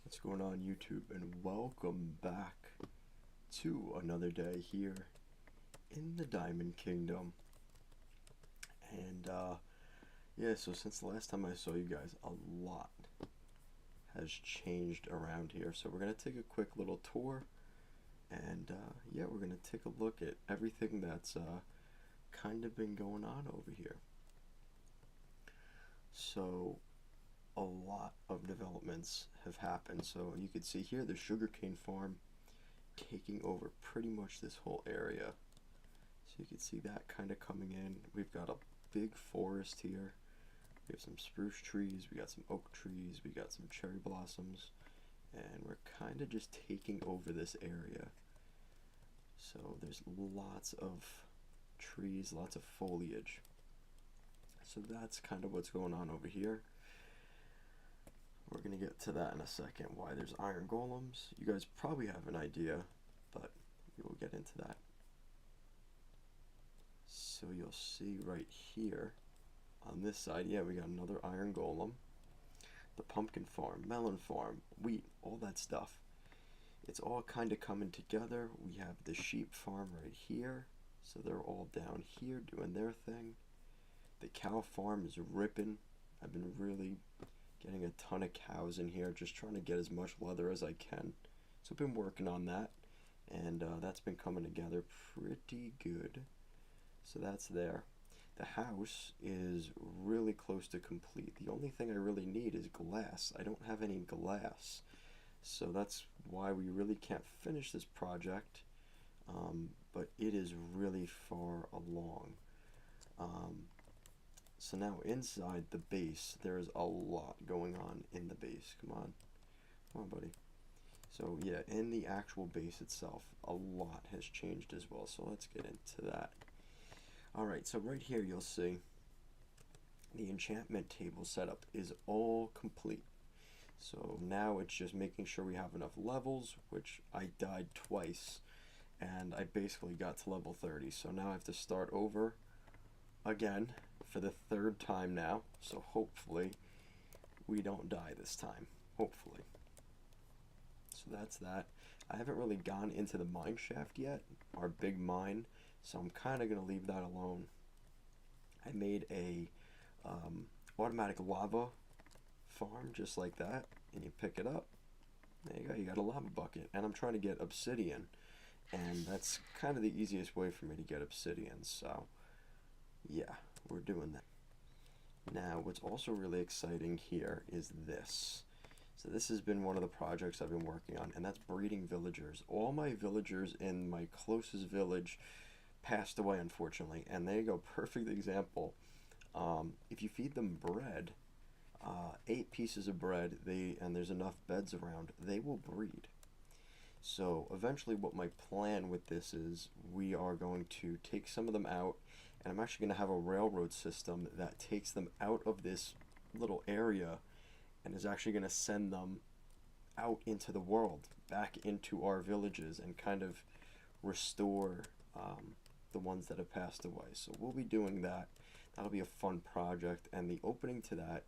What's going on, YouTube, and welcome back to another day here in the Diamond Kingdom. And yeah, so since the last time I saw you guys, a lot has changed around here. So we're gonna take a quick little tour, and yeah, we're gonna take a look at everything that's kind of been going on over here. So a lot of developments have happened. So you can see here the sugarcane farm taking over pretty much this whole area. So you can see that kind of coming in. We've got a big forest here. We have some spruce trees, we got some oak trees, we got some cherry blossoms, and we're kind of just taking over this area. So there's lots of trees, lots of foliage. So that's kind of what's going on over here. We're going to get to that in a second, why there's iron golems. You guys probably have an idea, but we will get into that. So you'll see right here on this side, yeah, we got another iron golem. The pumpkin farm, melon farm, wheat, all that stuff. It's all kind of coming together. We have the sheep farm right here. So they're all down here doing their thing. The cow farm is ripping. I've been really getting a ton of cows in here, just trying to get as much leather as I can. So I've been working on that, and that's been coming together pretty good. So that's there. The house is really close to complete. The only thing I really need is glass. I don't have any glass, so that's why we really can't finish this project, but it is really far along. So now inside the base, there is a lot going on in the base. Come on, buddy. So yeah, in the actual base itself, a lot has changed as well. So let's get into that. Alright, so right here you'll see the enchantment table setup is all complete. So now it's just making sure we have enough levels, which I died twice, and I basically got to level 30. So now I have to start over again for the third time now. So hopefully we don't die this time. Hopefully. So that's that. I haven't really gone into the mine shaft yet, our big mine, so I'm kind of going to leave that alone. I made a automatic lava farm just like that, and you pick it up. There you go, you got a lava bucket. And I'm trying to get obsidian, and that's kind of the easiest way for me to get obsidian, so yeah, we're doing that. Now, what's also really exciting here is this. So this has been one of the projects I've been working on, and that's breeding villagers. All my villagers in my closest village passed away, unfortunately, and there you go, perfect example. If you feed them bread, 8 pieces of bread, and there's enough beds around, they will breed. So eventually what my plan with this is, we are going to take some of them out, and I'm actually going to have a railroad system that takes them out of this little area and is actually going to send them out into the world, back into our villages, and kind of restore the ones that have passed away. So we'll be doing that. That'll be a fun project, and the opening to that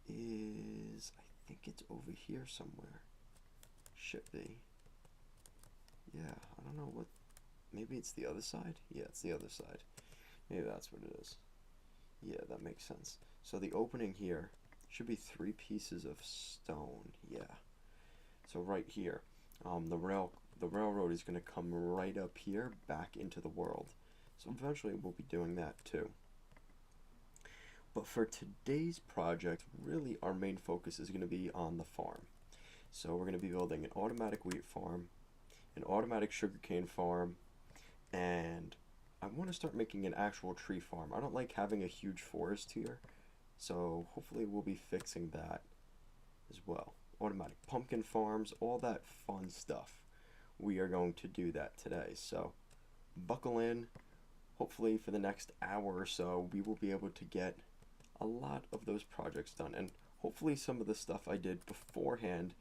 is, I think it's over here somewhere. Should be. Yeah, I don't know what, maybe it's the other side? Yeah, it's the other side. Maybe that's what it is. Yeah, that makes sense. So the opening here should be 3 pieces of stone. Yeah. So right here, the railroad is going to come right up here back into the world. So eventually we'll be doing that too. But for today's project, really our main focus is going to be on the farm. So we're going to be building an automatic wheat farm, an automatic sugarcane farm, and I want to start making an actual tree farm. I don't like having a huge forest here, so hopefully we'll be fixing that as well. Automatic pumpkin farms, all that fun stuff. We are going to do that today, so buckle in. Hopefully for the next hour or so we will be able to get a lot of those projects done, and hopefully some of the stuff I did beforehand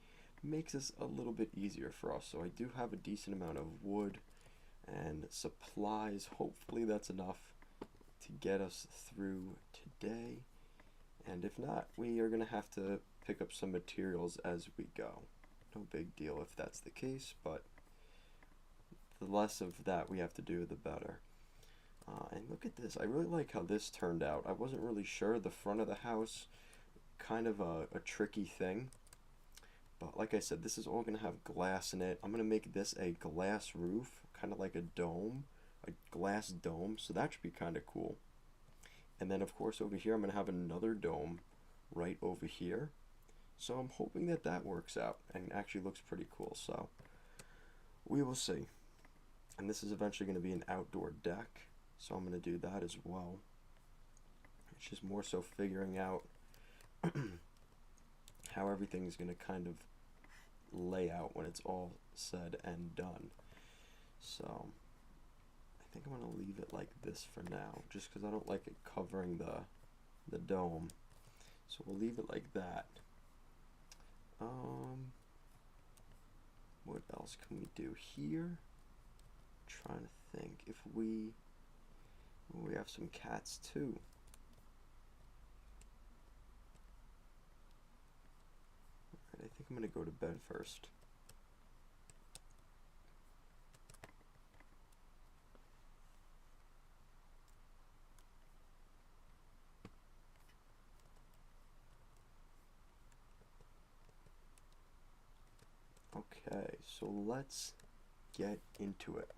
makes this a little bit easier for us. So I do have a decent amount of wood and supplies. Hopefully that's enough to get us through today, and if not, we are going to have to pick up some materials as we go. no big deal if that's the case, but the less of that we have to do, the better. And look at this. I really like how this turned out. I wasn't really sure. The front of the house, kind of a tricky thing. But like I said, this is all going to have glass in it. I'm going to make this a glass roof, kind of like a dome, a glass dome. So that should be kind of cool. And then of course over here, I'm going to have another dome right over here. So I'm hoping that that works out and actually looks pretty cool. So we will see. And this is eventually going to be an outdoor deck. So I'm going to do that as well. It's just more so figuring out how everything's going to kind of lay out when it's all said and done. So I think I'm going to leave it like this for now, just because I don't like it covering the dome. So we'll leave it like that. What else can we do here? Trying to think if we have some cats too. Alright, I think I'm gonna go to bed first. Okay, so let's get into it.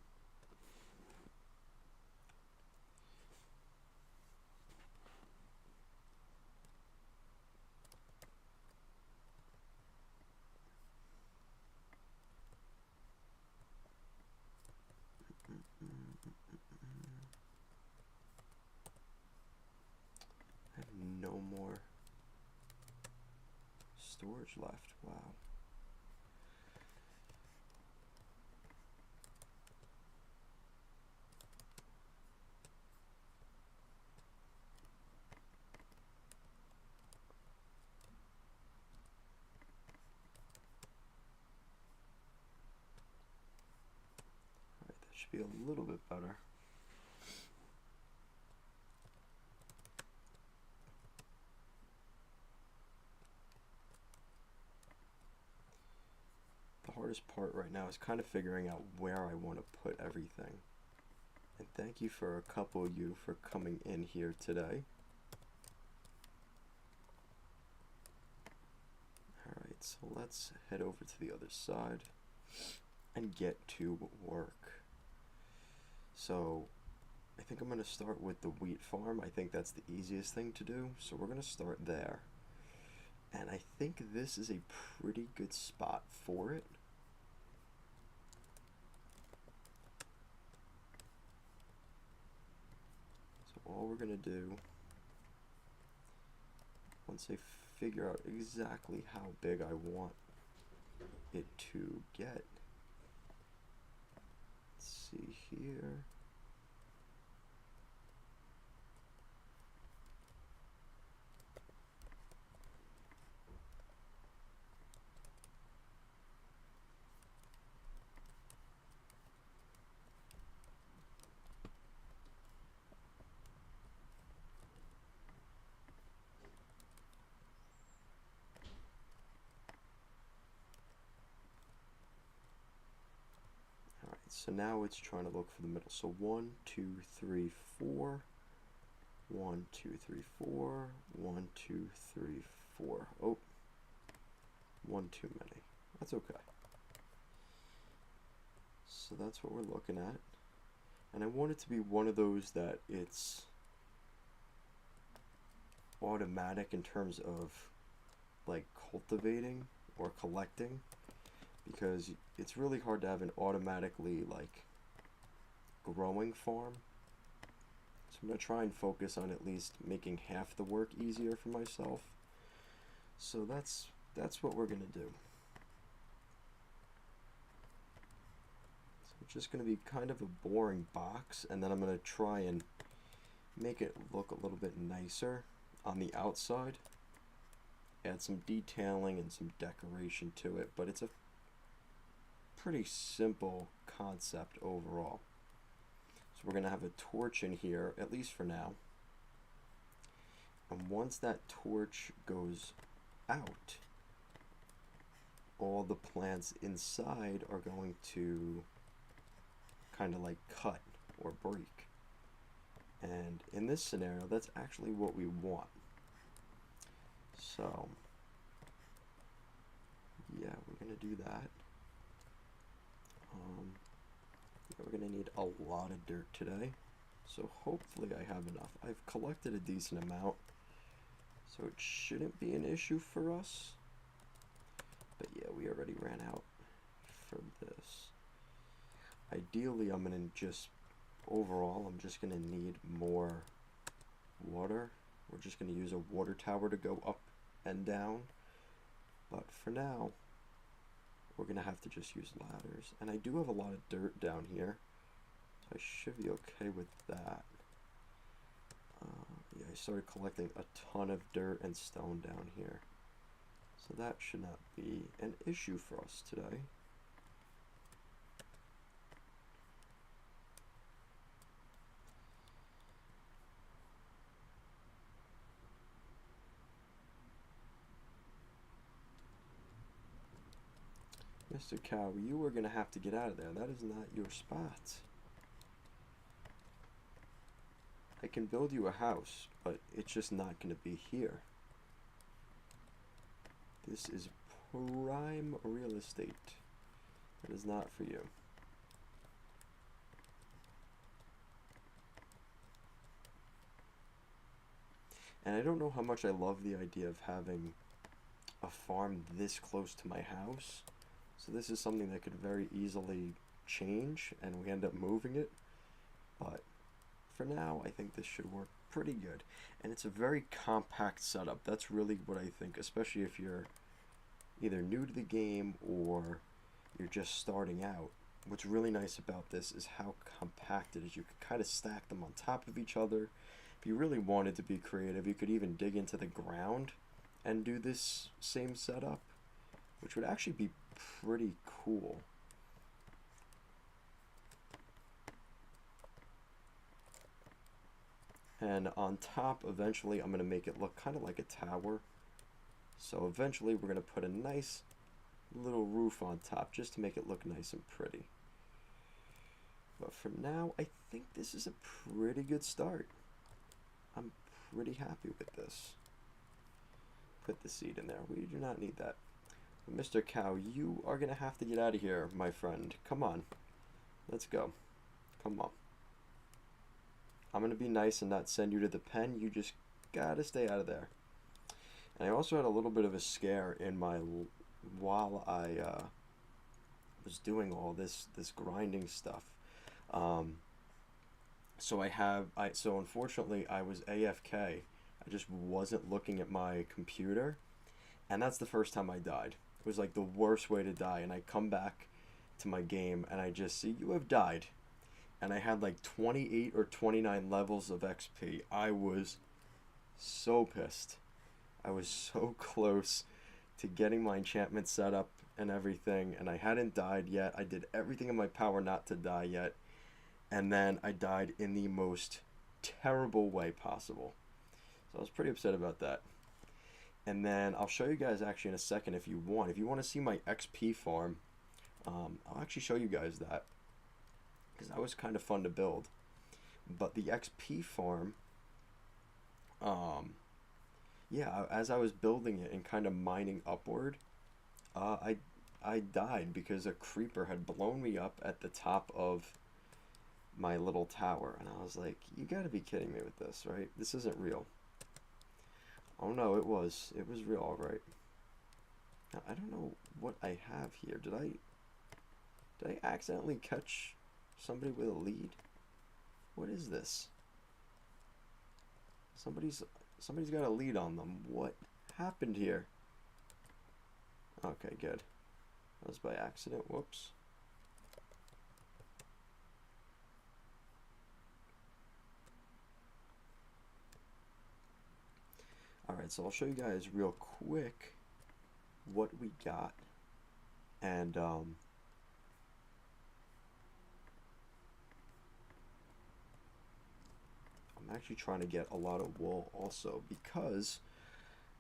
I have no more storage left. Wow. Alright, that should be a little bit better. The hardest part right now is kind of figuring out where I want to put everything. And thank you for a couple of you for coming in here today. Alright, so let's head over to the other side and get to work. So I think I'm going to start with the wheat farm. I think that's the easiest thing to do. So we're going to start there. And I think this is a pretty good spot for it. So all we're going to do, once I figure out exactly how big I want it to get, let's see here. So now it's trying to look for the middle. So 1, 2, 3, 4. 1, 2, 3, 4. 1, 2, 3, 4. Oh, one too many. That's okay. So that's what we're looking at. And I want it to be one of those that it's automatic in terms of like cultivating or collecting, because it's really hard to have an automatically like growing farm. So I'm going to try and focus on at least making half the work easier for myself. So that's what we're going to do. So it's just going to be kind of a boring box, and then I'm going to try and make it look a little bit nicer on the outside. Add some detailing and some decoration to it, but it's a pretty simple concept overall. So we're going to have a torch in here, at least for now. And once that torch goes out, all the plants inside are going to kind of like cut or break. And in this scenario, that's actually what we want. So, yeah, we're going to do that. Yeah, we're going to need a lot of dirt today. So hopefully I have enough. I've collected a decent amount, so it shouldn't be an issue for us. But yeah, we already ran out for this. Ideally, I'm going to just, overall, I'm just going to need more water. We're just going to use a water tower to go up and down. But for now, we're going to have to just use ladders. And I do have a lot of dirt down here, so I should be okay with that. Yeah, I started collecting a ton of dirt and stone down here, so that should not be an issue for us today. Mr. Cow, you are going to have to get out of there. That is not your spot. I can build you a house, but it's just not going to be here. This is prime real estate. It is not for you. And I don't know how much I love the idea of having a farm this close to my house. So this is something that could very easily change and we end up moving it. But for now, I think this should work pretty good. And it's a very compact setup. That's really what I think, especially if you're either new to the game or you're just starting out. What's really nice about this is how compact it is. You can kind of stack them on top of each other. If you really wanted to be creative, you could even dig into the ground and do this same setup, which would actually be pretty cool. And on top, eventually, I'm going to make it look kind of like a tower. So eventually, we're going to put a nice little roof on top just to make it look nice and pretty. But for now, I think this is a pretty good start. I'm pretty happy with this. Put the seed in there. We do not need that. But Mr. Cow, you are going to have to get out of here, my friend. Come on. Let's go. Come on. I'm going to be nice and not send you to the pen. You just got to stay out of there. And I also had a little bit of a scare in my, while I was doing all this grinding stuff. So unfortunately I was AFK. I just wasn't looking at my computer, and that's the first time I died. It was like the worst way to die, and I come back to my game and I just see you have died, and I had like 28 or 29 levels of XP. I was so pissed. I was so close to getting my enchantment set up and everything, and I hadn't died yet. I did everything in my power not to die yet, and then I died in the most terrible way possible. So I was pretty upset about that. And then I'll show you guys actually in a second if you want. If you want to see my XP farm, I'll actually show you guys that, because that was kind of fun to build. But the XP farm, yeah, as I was building it and kind of mining upward, I died because a creeper had blown me up at the top of my little tower, and I was like, you gotta be kidding me with this, right? This isn't real. Oh no, it was real, all right. Now, I don't know what I have here. Did I accidentally catch somebody with a lead? What is this? Somebody's got a lead on them. What happened here? Okay, good. That was by accident. Whoops. Alright, so I'll show you guys real quick what we got. And, I'm actually trying to get a lot of wool also, because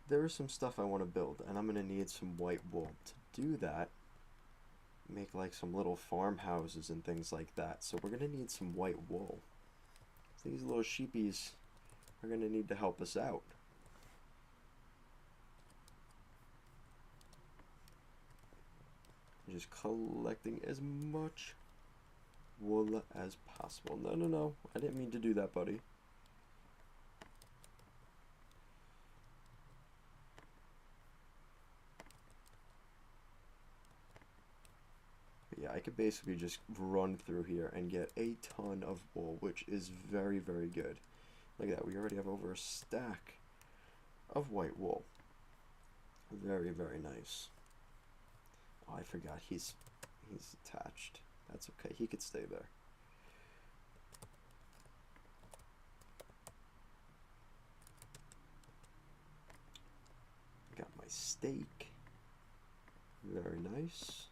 there is some stuff I want to build, and I'm gonna need some white wool to do that. Make like some little farmhouses and things like that. So we're gonna need some white wool. These little sheepies are gonna need to help us out. Just collecting as much wool as possible. No, no, no. I didn't mean to do that, buddy. But yeah, I could basically just run through here and get a ton of wool, which is very, very good. Look at that. We already have over a stack of white wool. Very, very nice. Oh, I forgot he's attached. That's okay. He could stay there. Got my steak. Very nice.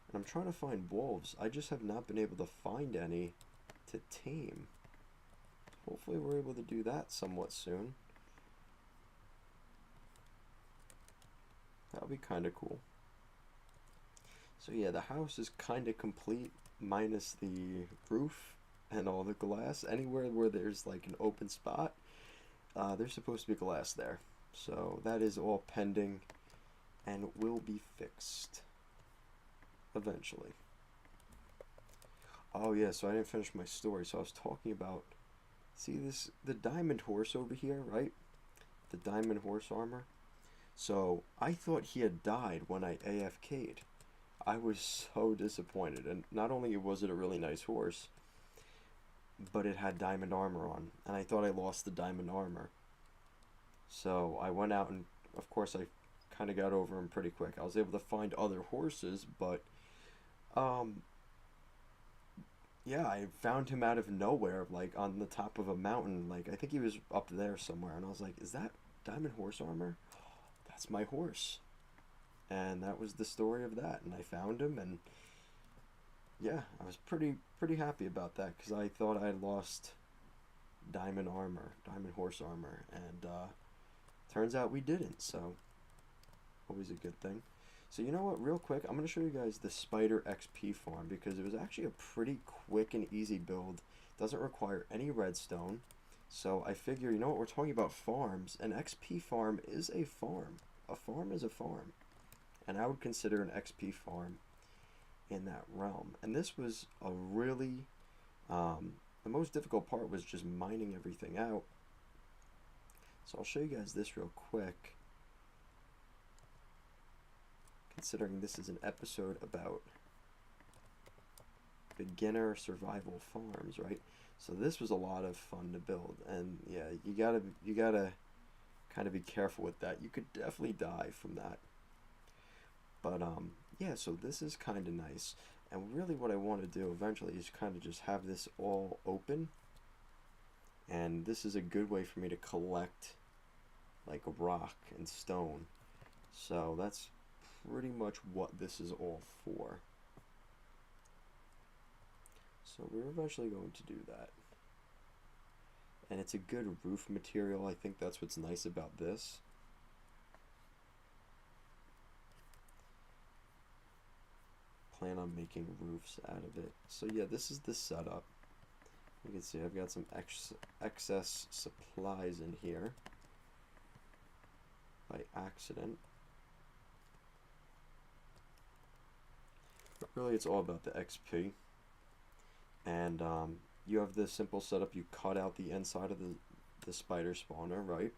And I'm trying to find wolves. I just have not been able to find any to tame. Hopefully we're able to do that somewhat soon. That would be kind of cool. So yeah, the house is kind of complete, minus the roof and all the glass. Anywhere where there's like an open spot, there's supposed to be glass there. So that is all pending and will be fixed eventually. Oh yeah, so I didn't finish my story. So I was talking about, see this, the diamond horse over here, right? The diamond horse armor. So I thought he had died when I AFK'd. I was so disappointed, and not only was it a really nice horse, but it had diamond armor on, and I thought I lost the diamond armor. So I went out, and of course I kind of got over him pretty quick. I was able to find other horses, but yeah, I found him out of nowhere, like on the top of a mountain. Like I think he was up there somewhere, and I was like, "Is that diamond horse armor? That's my horse." And that was the story of that. And I found him, and yeah, I was pretty happy about that because I thought I had lost diamond armor, diamond horse armor, and turns out we didn't. So always a good thing. So you know what, real quick, I'm going to show you guys the Spider XP farm because it was actually a pretty quick and easy build. Doesn't require any redstone. So I figure, you know what, we're talking about farms. An XP farm is a farm. A farm is a farm. And I would consider an XP farm in that realm. And this was a really, the most difficult part was just mining everything out. So I'll show you guys this real quick. Considering this is an episode about beginner survival farms, right? So this was a lot of fun to build, and yeah, you gotta kind of be careful with that. You could definitely die from that. But yeah, so this is kind of nice, and really what I want to do eventually is kind of just have this all open, and this is a good way for me to collect like rock and stone. So that's pretty much what this is all for. So we're eventually going to do that. And it's a good roof material. I think that's what's nice about this. Plan on making roofs out of it. So yeah, this is the setup. You can see I've got some excess supplies in here by accident. But really it's all about the XP. And you have this simple setup. You cut out the inside of the spider spawner, right?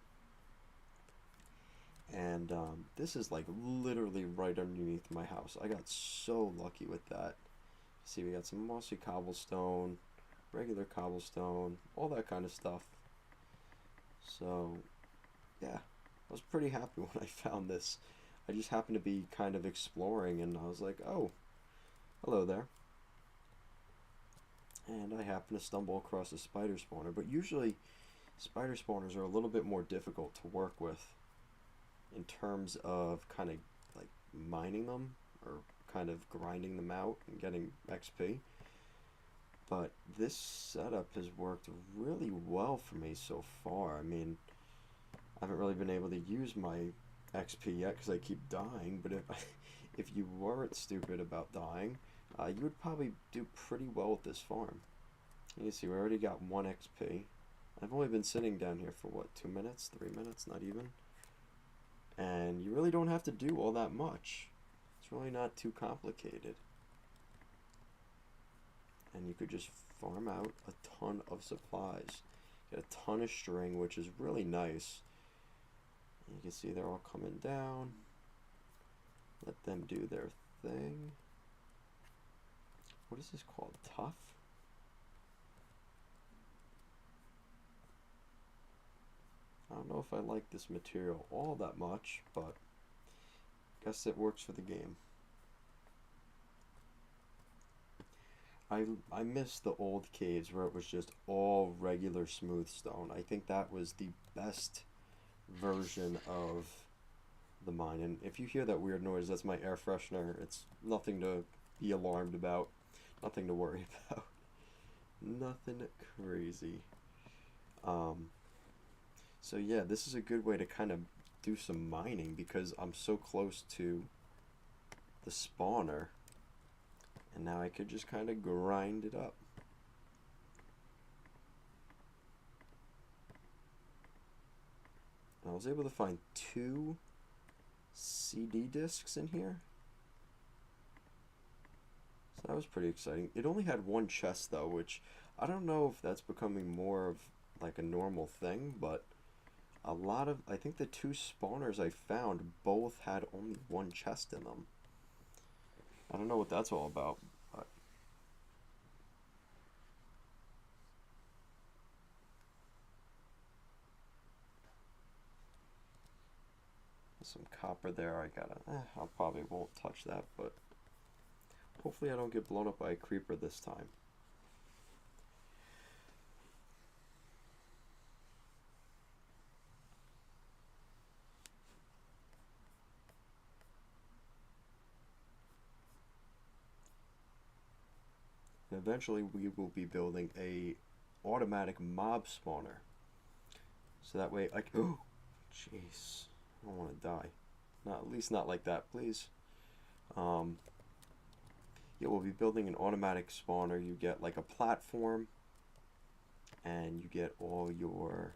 And this is like literally right underneath my house. I got so lucky with that. See, we got some mossy cobblestone, regular cobblestone, all that kind of stuff. So yeah, I was pretty happy when I found this. I just happened to be kind of exploring, and I was like, oh, hello there. And I happened to stumble across a spider spawner, but usually spider spawners are a little bit more difficult to work with in terms of kind of like mining them or kind of grinding them out and getting XP. But this setup has worked really well for me so far. I mean, I haven't really been able to use my XP yet because I keep dying, but if you weren't stupid about dying, you would probably do pretty well with this farm. You see, we already got 1 XP. I've only been sitting down here for what, 2 minutes, 3 minutes, not even. And you really don't have to do all that much. It's really not too complicated. And you could just farm out a ton of supplies. Get a ton of string, which is really nice. And you can see they're all coming down. Let them do their thing. What is this called? Tough? I don't know if I like this material all that much, but I guess it works for the game. I miss the old caves where it was just all regular smooth stone. I think that was the best version of the mine. And if you hear that weird noise, that's my air freshener. It's nothing to be alarmed about, nothing to worry about. Nothing crazy. So yeah, this is a good way to kind of do some mining because I'm so close to the spawner. And now I could just kind of grind it up. And I was able to find 2 CD discs in here. So that was pretty exciting. It only had 1 chest though, which I don't know if that's becoming more of like a normal thing, but I think the 2 spawners I found both had only 1 chest in them. I don't know what that's all about, but some copper there. I probably won't touch that, but hopefully I don't get blown up by a creeper this time. And eventually we will be building a automatic mob spawner. So that way oh, jeez, I don't want to die. Not, at least not like that, please. Yeah, we'll be building an automatic spawner. You get like a platform, and you get all your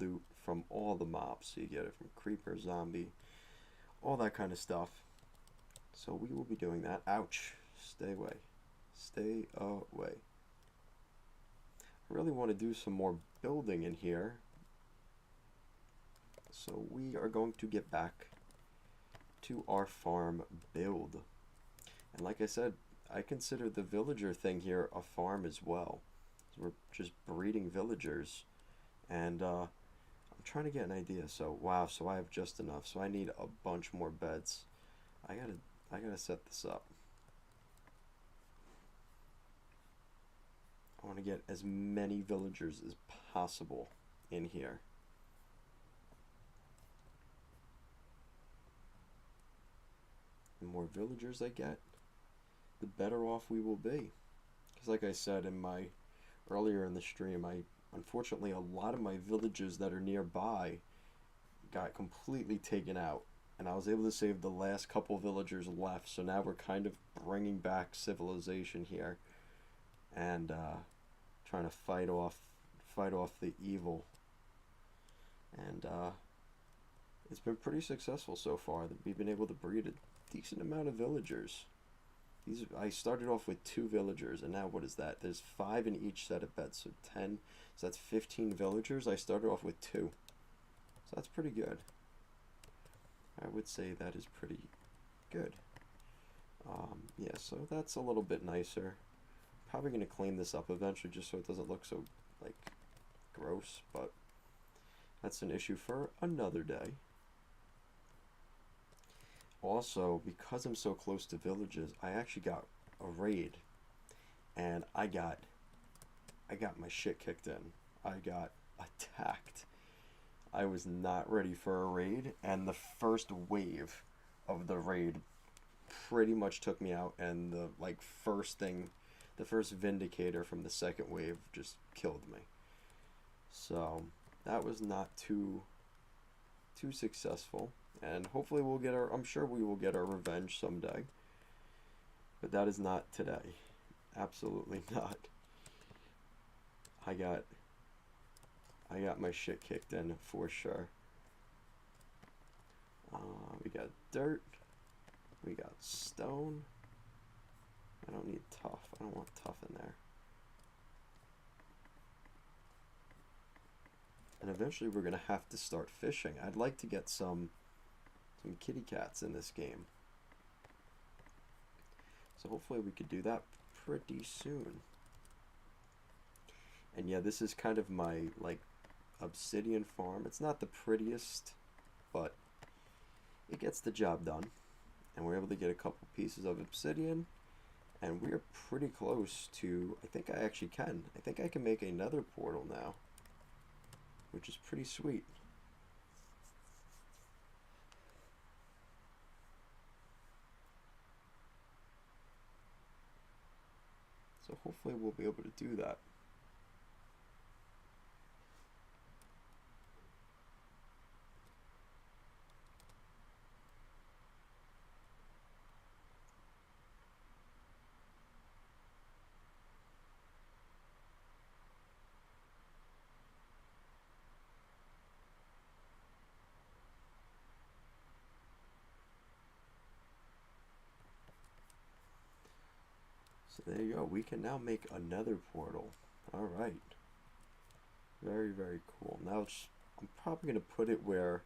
loot from all the mobs. So you get it from creeper, zombie, all that kind of stuff. So we will be doing that. Ouch! Stay away. Stay away. I really want to do some more building in here. So we are going to get back to our farm build. And like I said, I consider the villager thing here a farm as well. So we're just breeding villagers. And I'm trying to get an idea. So wow, so I have just enough. So I need a bunch more beds. I gotta set this up. I want to get as many villagers as possible in here. The more villagers I get, the better off we will be. Because like I said earlier in the stream, unfortunately a lot of my villages that are nearby got completely taken out. And I was able to save the last couple villagers left, so now we're kind of bringing back civilization here. And trying to fight off the evil. And it's been pretty successful so far. We've been able to breed a decent amount of villagers. I started off with 2 villagers, and now what is that? There's 5 in each set of beds, so 10. So that's 15 villagers. I started off with 2. So that's pretty good. I would say that is pretty good. Yeah, so that's a little bit nicer. Probably going to clean this up eventually just so it doesn't look so, like, gross, but that's an issue for another day. Also, because I'm so close to villages, I actually got a raid, and I got my shit kicked in. I got attacked. I was not ready for a raid, and the first wave of the raid pretty much took me out, and the first vindicator from the second wave just killed me. So that was not too successful, and hopefully we'll get our, I'm sure we will get our revenge someday, but that is not today. Absolutely not. I got my shit kicked in for sure. We got dirt. We got stone. I don't need tough. I don't want tough in there. And eventually we're gonna have to start fishing. I'd like to get some kitty cats in this game. So hopefully we could do that pretty soon. And yeah, this is kind of my like obsidian farm. It's not the prettiest, but it gets the job done. And we're able to get a couple pieces of obsidian, and we're pretty close to, I think I actually can. I think I can make another portal now, which is pretty sweet. So hopefully we'll be able to do that. So there you go. We can now make another portal. All right. Very, very cool. Now I'm probably going to put it where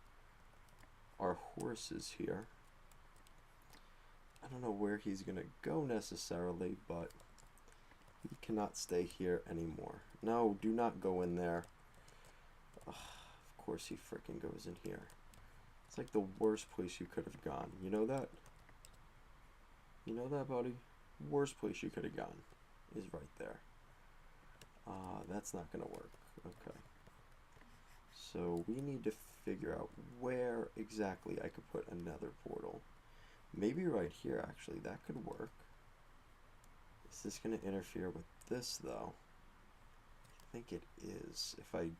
our horse is here. I don't know where he's going to go necessarily, but he cannot stay here anymore. No, do not go in there. Ugh, of course he freaking goes in here. It's like the worst place you could have gone. You know that? You know that, buddy? Worst place you could have gone is right there. That's not gonna work. Okay. So we need to figure out where exactly I could put another portal. Maybe right here, actually. That could work. Is this gonna interfere with this, though? I think it is. If I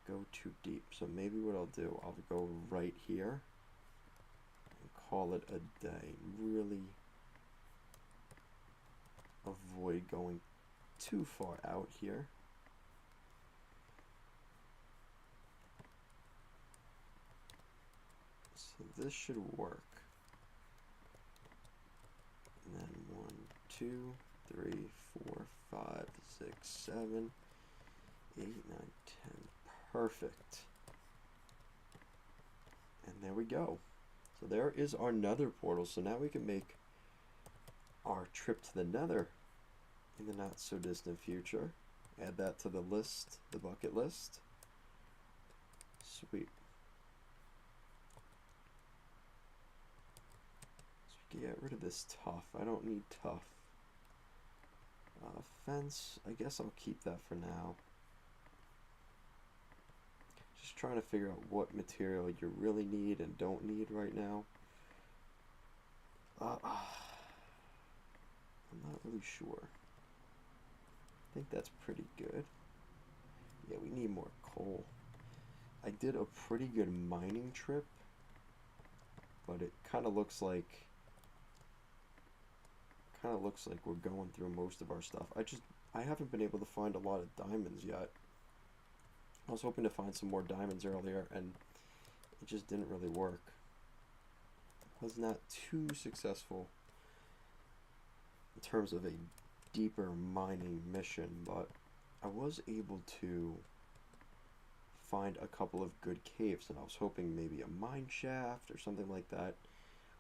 go too deep. So maybe what I'll do, I'll go right here and call it a day. Really avoid going too far out here. So this should work. And then 1, 2, 3, 4, 5, 6, 7, 8, 9, 10. Perfect. And there we go. So there is our nether portal. So now we can make our trip to the nether in the not so distant future. Add that to the list, the bucket list. Sweet. So we can get rid of this tough. I don't need tough. Fence, I guess I'll keep that for now. Just trying to figure out what material you really need and don't need right now. I'm not really sure. I think that's pretty good. Yeah, we need more coal. I did a pretty good mining trip, but it kind of looks like we're going through most of our stuff. I haven't been able to find a lot of diamonds yet. I was hoping to find some more diamonds earlier, and it just didn't really work. I was not too successful in terms of a deeper mining mission, but I was able to find a couple of good caves, and I was hoping maybe a mine shaft or something like that.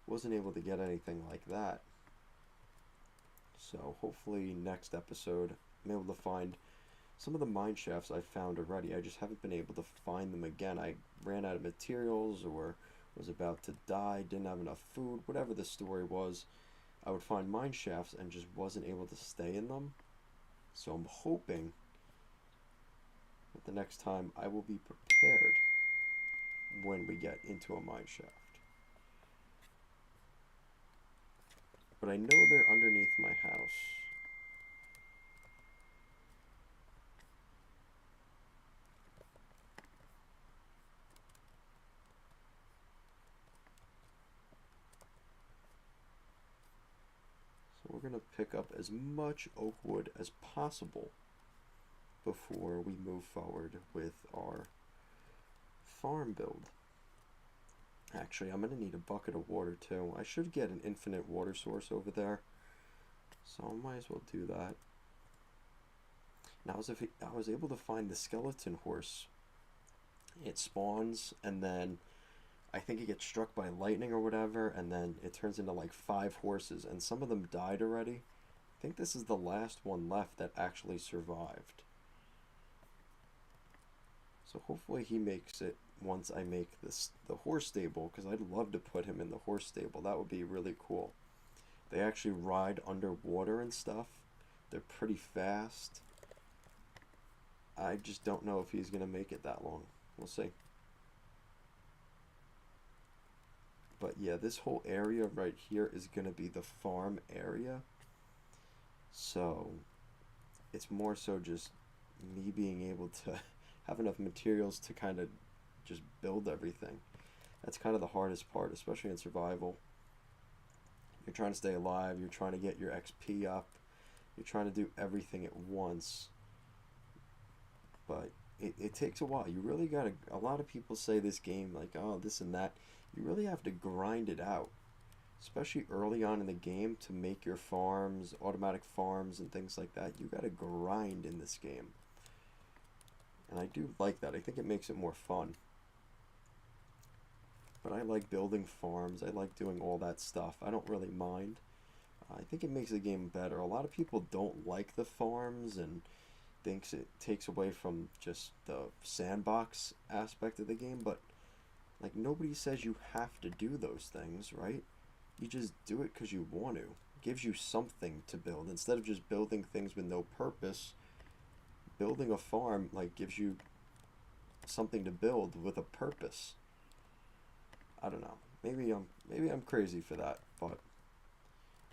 Wasn't able to get anything like that. So hopefully next episode I'm able to find some of the mine shafts I found already. I just haven't been able to find them again. I ran out of materials or was about to die, didn't have enough food, whatever the story was. I would find mine shafts and just wasn't able to stay in them. So I'm hoping that the next time I will be prepared when we get into a mine shaft. But I know they're underneath my house. we're going to pick up as much oak wood as possible before we move forward with our farm build. Actually, I'm going to need a bucket of water too. I should get an infinite water source over there, so I might as well do that. Now, as if I was able to find the skeleton horse, it spawns and then I think it gets struck by lightning or whatever, and then it turns into like 5 horses, and some of them died already. I think this is the last one left that actually survived. So hopefully he makes it once I make the horse stable, because I'd love to put him in the horse stable. That would be really cool. They actually ride underwater and stuff. They're pretty fast. I just don't know if he's going to make it that long. We'll see. But yeah, this whole area right here is going to be the farm area. So it's more so just me being able to have enough materials to kind of just build everything. That's kind of the hardest part, especially in survival. You're trying to stay alive, you're trying to get your XP up, you're trying to do everything at once. But it takes a while. You really gotta, a lot of people say this game, like, oh, this and that. You really have to grind it out, especially early on in the game, to make your farms, automatic farms and things like that. You gotta grind in this game. And I do like that. I think it makes it more fun. But I like building farms. I like doing all that stuff. I don't really mind. I think it makes the game better. A lot of people don't like the farms and thinks it takes away from just the sandbox aspect of the game, but like, nobody says you have to do those things, right? You just do it because you want to. It gives you something to build instead of just building things with no purpose. Building a farm like gives you something to build with a purpose. I don't know. Maybe I'm crazy for that, but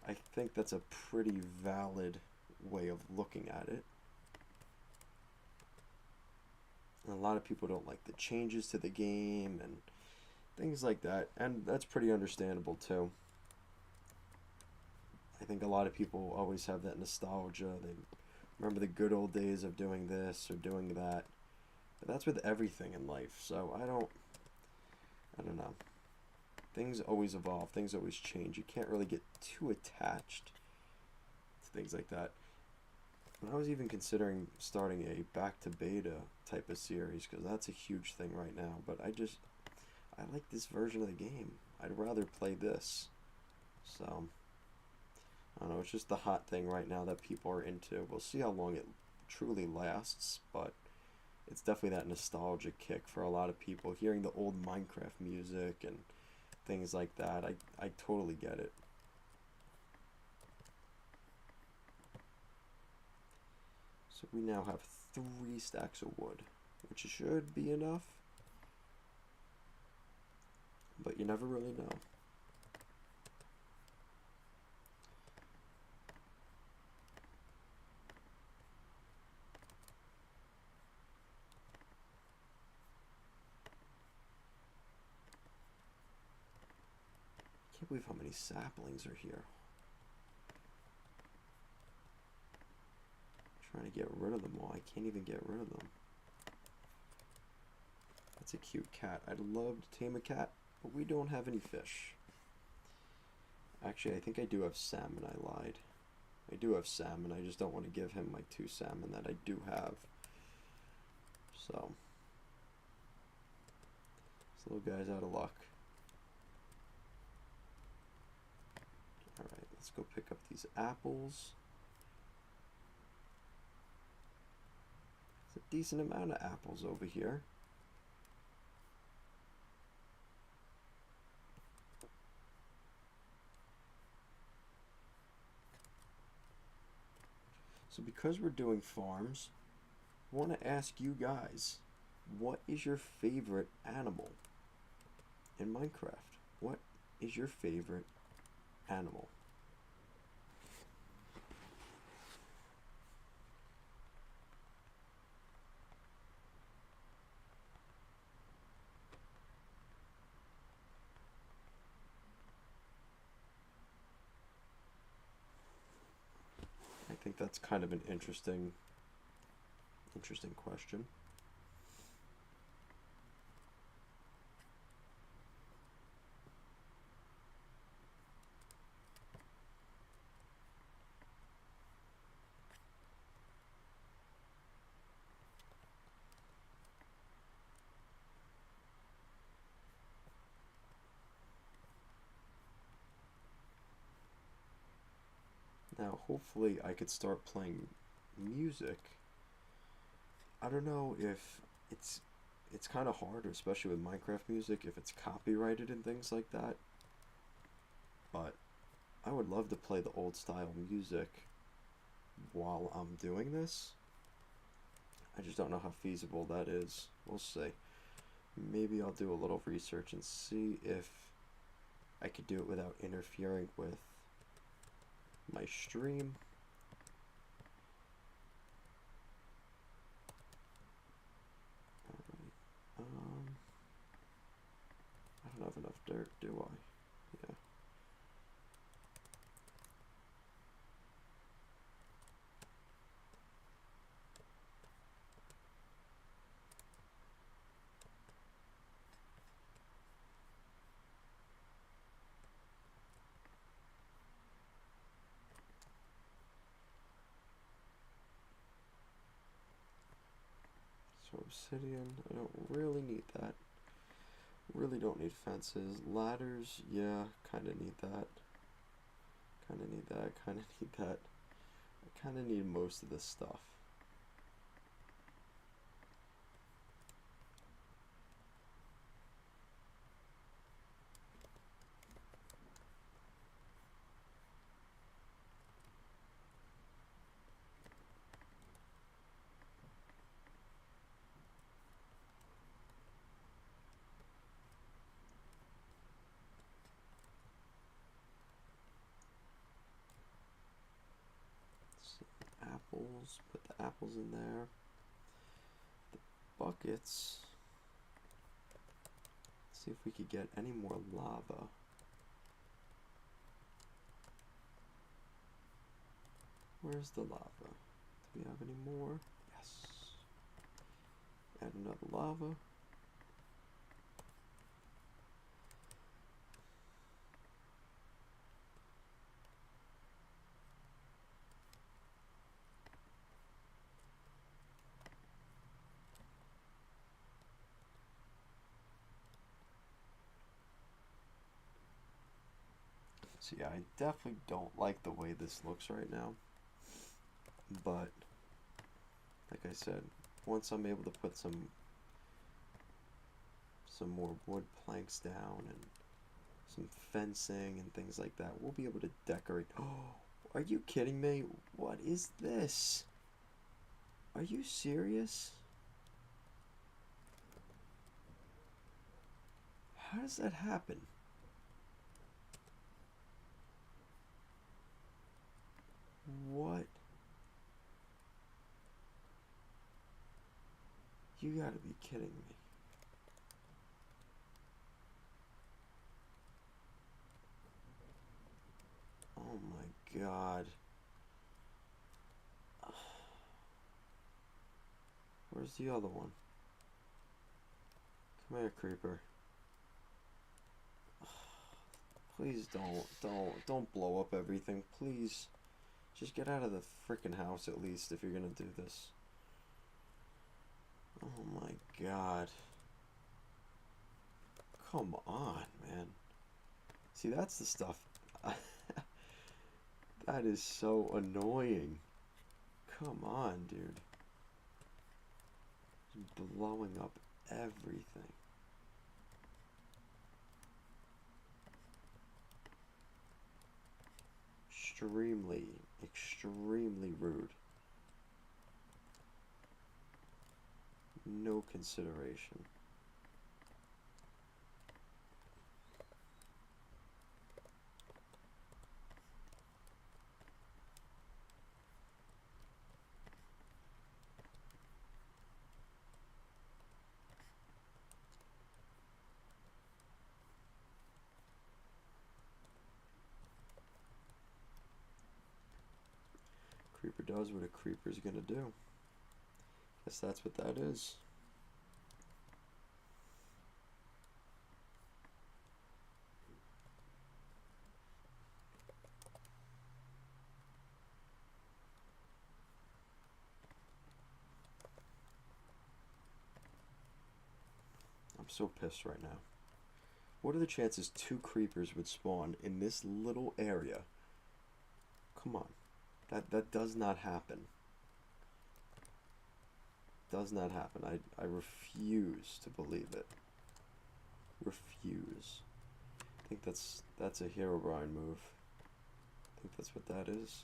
I think that's a pretty valid way of looking at it. And a lot of people don't like the changes to the game and things like that, and that's pretty understandable too. I think a lot of people always have that nostalgia. They remember the good old days of doing this or doing that. But that's with everything in life. So I don't know. Things always evolve. Things always change. You can't really get too attached to things like that. And I was even considering starting a back to beta type of series, because that's a huge thing right now. But I like this version of the game. I'd rather play this. So I don't know, it's just the hot thing right now that people are into. We'll see how long it truly lasts, but it's definitely that nostalgic kick for a lot of people. Hearing the old Minecraft music and things like that, I totally get it. So we now have 3 stacks of wood, which should be enough, but you never really know. I can't believe how many saplings are here. I'm trying to get rid of them all. I can't even get rid of them. That's a cute cat. I'd love to tame a cat, but we don't have any fish. Actually, I think I do have salmon. I lied. I do have salmon. I just don't want to give him my 2 salmon that I do have. So, this little guy's out of luck. Alright, let's go pick up these apples. There's a decent amount of apples over here. So because we're doing farms, I want to ask you guys, what is your favorite animal in Minecraft? What is your favorite animal? think that's kind of an interesting question. Now, hopefully, I could start playing music. I don't know if it's kind of hard, especially with Minecraft music, if it's copyrighted and things like that. But I would love to play the old style music while I'm doing this. I just don't know how feasible that is. We'll see. Maybe I'll do a little research and see if I could do it without interfering with my stream. Alright. I don't have enough dirt, do I? Yeah. So obsidian, I don't really need that. Really don't need fences. Ladders, yeah, kind of need that. Kind of need that, kind of need that. I kind of need most of this stuff. Apples, put the apples in there. The buckets. Let's see if we could get any more lava. Where's the lava? Do we have any more? Yes. Add another lava. So yeah, I definitely don't like the way this looks right now. But, like I said, once I'm able to put some more wood planks down and some fencing and things like that, we'll be able to decorate. Oh, are you kidding me? What is this? Are you serious? How does that happen? What? You gotta be kidding me. Oh my god. Where's the other one? Come here, creeper. Please don't blow up everything. Please. Just get out of the freaking house at least if you're gonna do this. Oh my god. Come on, man. See, that's the stuff. That is so annoying. Come on, dude. Just blowing up everything. Extremely rude. No consideration. Creeper does what a creeper's gonna do. Guess that's what that is. I'm so pissed right now. What are the chances 2 creepers would spawn in this little area? Come on. That does not happen. Does not happen. I refuse to believe it. Refuse. I think that's a Herobrine move. I think that's what that is.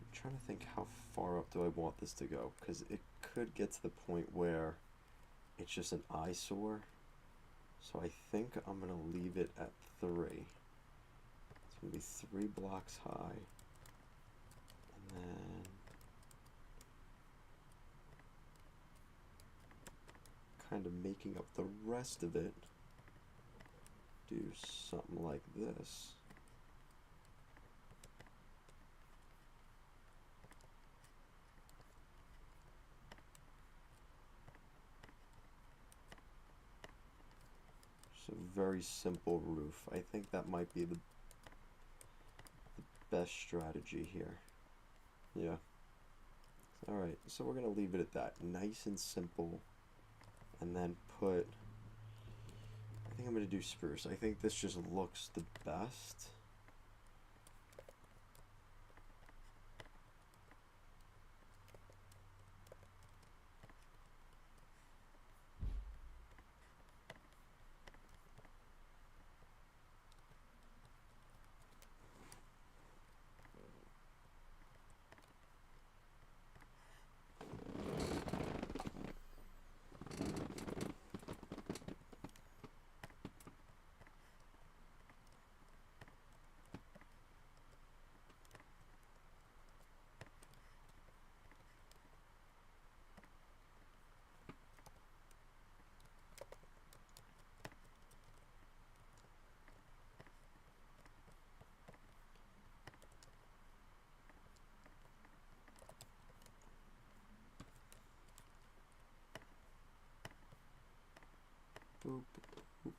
I'm trying to think how far up do I want this to go, because it could get to the point where it's just an eyesore. So I think I'm going to leave it at 3. It's going to be 3 blocks high. And then kind of making up the rest of it. Do something like this. It's a very simple roof. I think that might be the best strategy here. Yeah. Alright, so we're going to leave it at that. Nice and simple. And then put... I think I'm going to do spruce. I think this just looks the best. Boop, boop.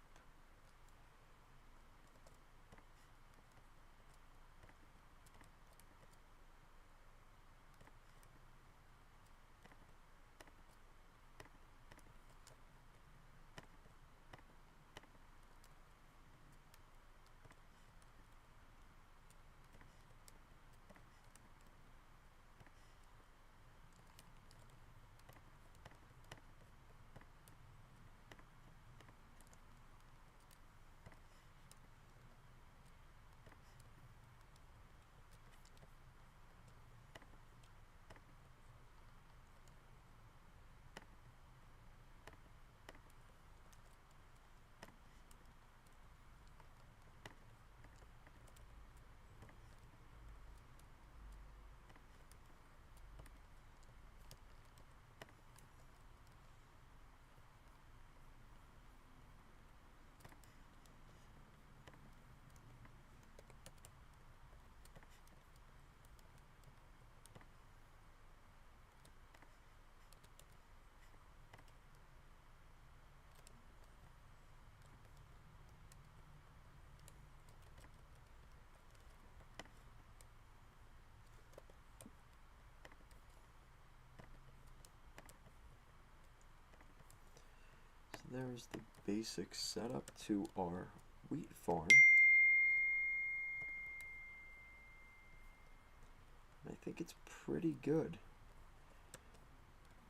There's the basic setup to our wheat farm. I think it's pretty good.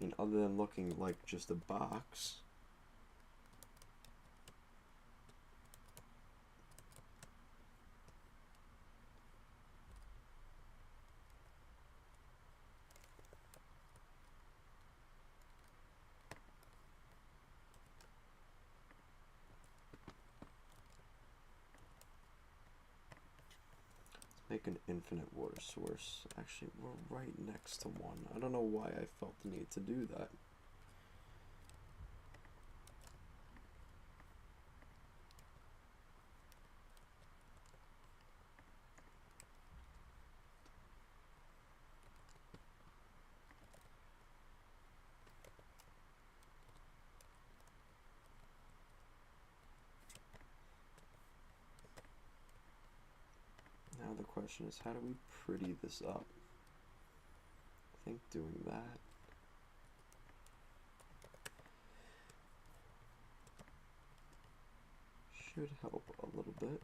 I mean, other than looking like just a box. Make like an infinite water source. Actually, we're right next to one. I don't know why I felt the need to do that. Now the question is, how do we pretty this up? I think doing that. Should help a little bit.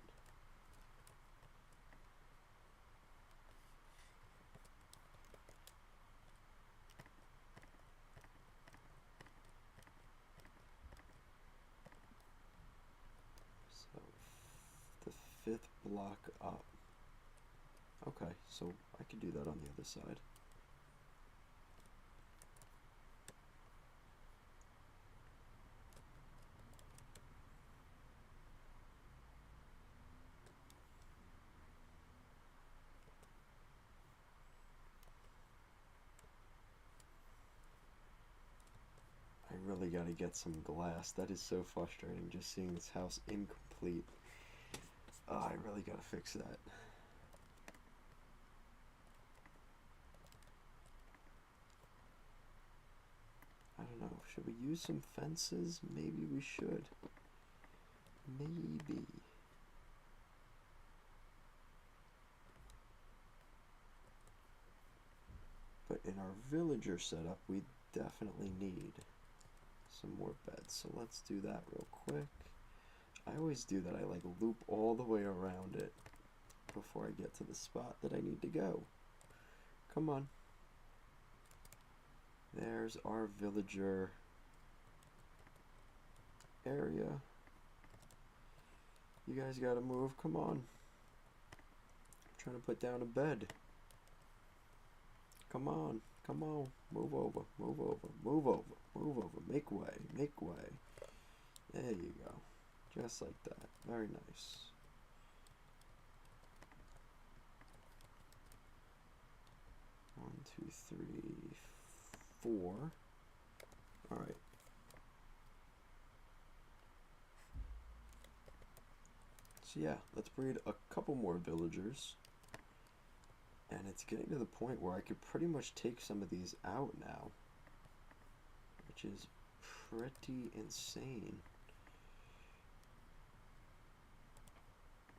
So the 5th block up. Okay, so I could do that on the other side. I really gotta get some glass. That is so frustrating, just seeing this house incomplete. Oh, I really gotta fix that. I don't know, should we use some fences? Maybe we should. Maybe. But in our villager setup, we definitely need some more beds. So let's do that real quick. I always do that. I like loop all the way around it before I get to the spot that I need to go. Come on. There's our villager area. You guys gotta move. Come on. I'm trying to put down a bed. Come on. Come on. Move over. Move over. Move over. Move over. Make way. Make way. There you go. Just like that. Very nice. One, two, three, 4. All right. So yeah, let's breed a couple more villagers. And it's getting to the point where I could pretty much take some of these out now, which is pretty insane.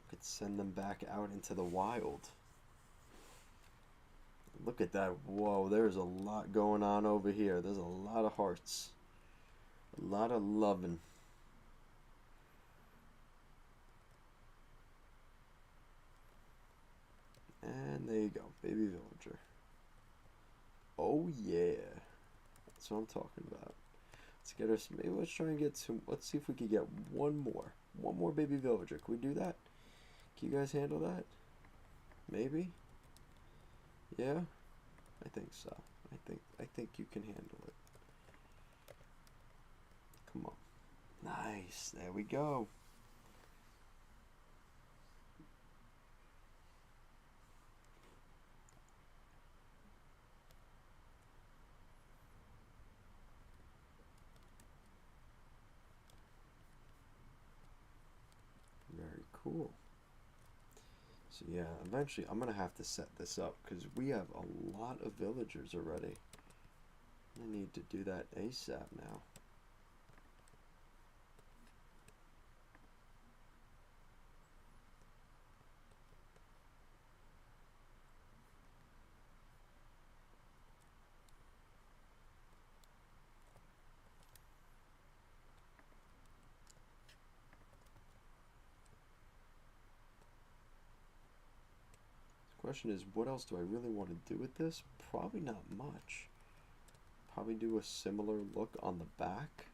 Could send them back out into the wild. Look at that. Whoa, there's a lot going on over here. There's a lot of hearts. A lot of loving. And there you go, baby villager. Oh yeah, that's what I'm talking about. Let's get us, maybe let's try and get some, let's see if we can get one more baby villager. Can we do that? Can you guys handle that? Maybe? Yeah? I think so. I think you can handle it. Come on. Nice, there we go. Very cool. So yeah, eventually I'm gonna have to set this up because we have a lot of villagers already. I need to do that ASAP now. Question is, what else do I really want to do with this? Probably not much. Probably do a similar look on the back.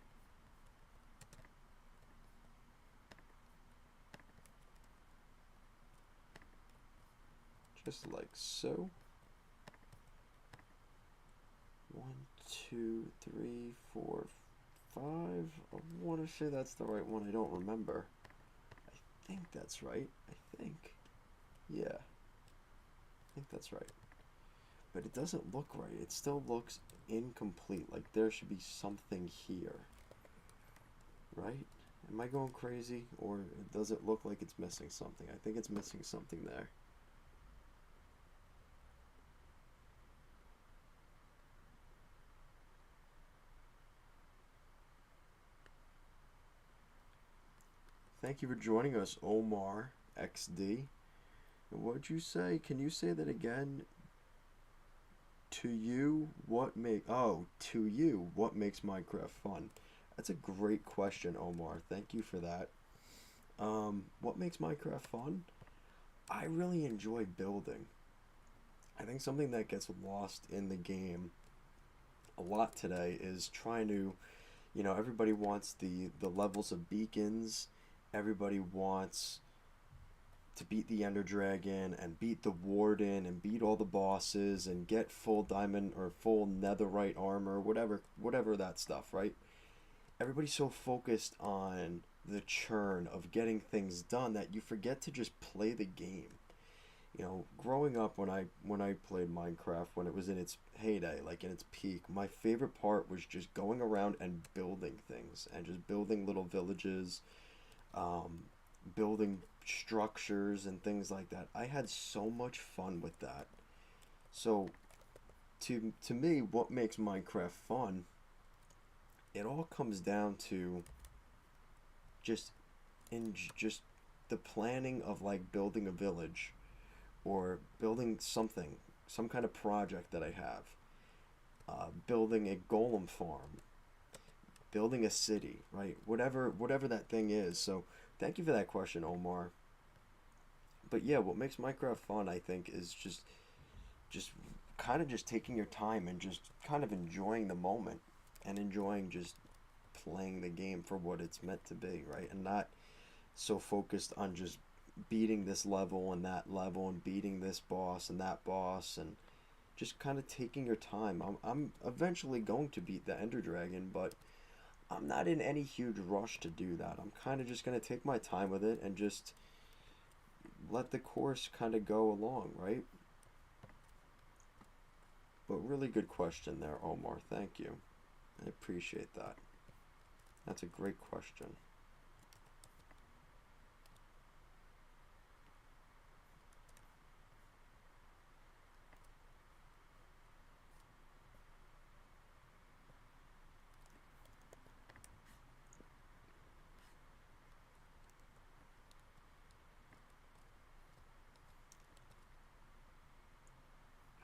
Just like so. 1, 2, 3, 4, 5. I want to say that's the right one. I don't remember. I think that's right. I think. Yeah. I think that's right. But it doesn't look right. It still looks incomplete. Like there should be something here, right? Am I going crazy, or does it look like it's missing something? I think it's missing something there. Thank you for joining us, Omar XD. What'd you say? Can you say that again? To you, what makes Minecraft fun? That's a great question, Omar. Thank you for that. What makes Minecraft fun? I really enjoy building. I think something that gets lost in the game a lot today is trying to, everybody wants the levels of beacons. Everybody wants to beat the Ender Dragon and beat the Warden and beat all the bosses and get full diamond or full netherite armor, whatever that stuff, right? Everybody's so focused on the churn of getting things done that you forget to just play the game. Growing up when I played Minecraft when it was in its heyday, like in its peak, my favorite part was just going around and building things and just building little villages, um, building structures and things like that. I had so much fun with that. So to me, what makes Minecraft fun, it all comes down to just just the planning of like building a village or building something, some kind of project that I have, building a golem farm, building a city, right? Whatever that thing is. So thank you for that question, Omar. But yeah, what makes Minecraft fun, I think, is just kind of just taking your time and just kind of enjoying the moment and enjoying just playing the game for what it's meant to be, right? And not so focused on just beating this level and beating this boss and that boss and just kind of taking your time. I'm eventually going to beat the Ender Dragon, but I'm not in any huge rush to do that. I'm kind of just going to take my time with it and just let the course kind of go along, right? But really good question there, Omar. Thank you. I appreciate that. That's a great question.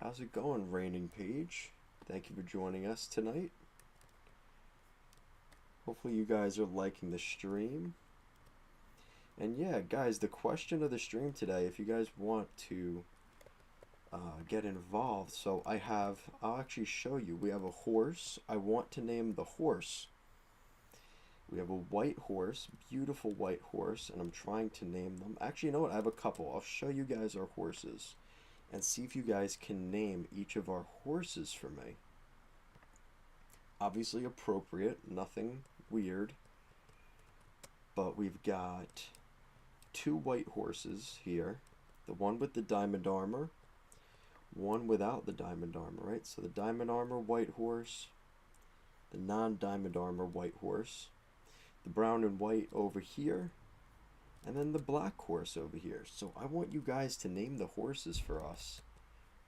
How's it going, Raining Page? Thank you for joining us tonight. Hopefully you guys are liking the stream. And yeah, guys, the question of the stream today, if you guys want to get involved, so I'll actually show you. We have a horse. I want to name the horse. We have a white horse, beautiful white horse, and I'm trying to name them. Actually, you know what? I have a couple. I'll show you guys our horses and see if you guys can name each of our horses for me. Obviously appropriate, nothing weird. But we've got two white horses here. The one with the diamond armor, one without the diamond armor, right? So the diamond armor white horse, the non-diamond armor white horse, the brown and white over here, and then the black horse over here. So I want you guys to name the horses for us.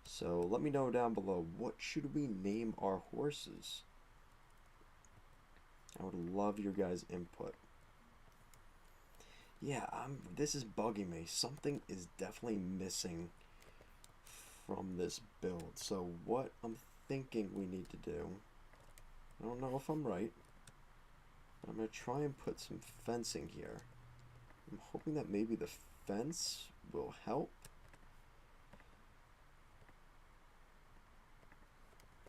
So let me know down below, what should we name our horses? I would love your guys' input. Yeah, this is bugging me. Something is definitely missing from this build. So what I'm thinking we need to do, I don't know if I'm right, but I'm going to try and put some fencing here. I'm hoping that maybe the fence will help.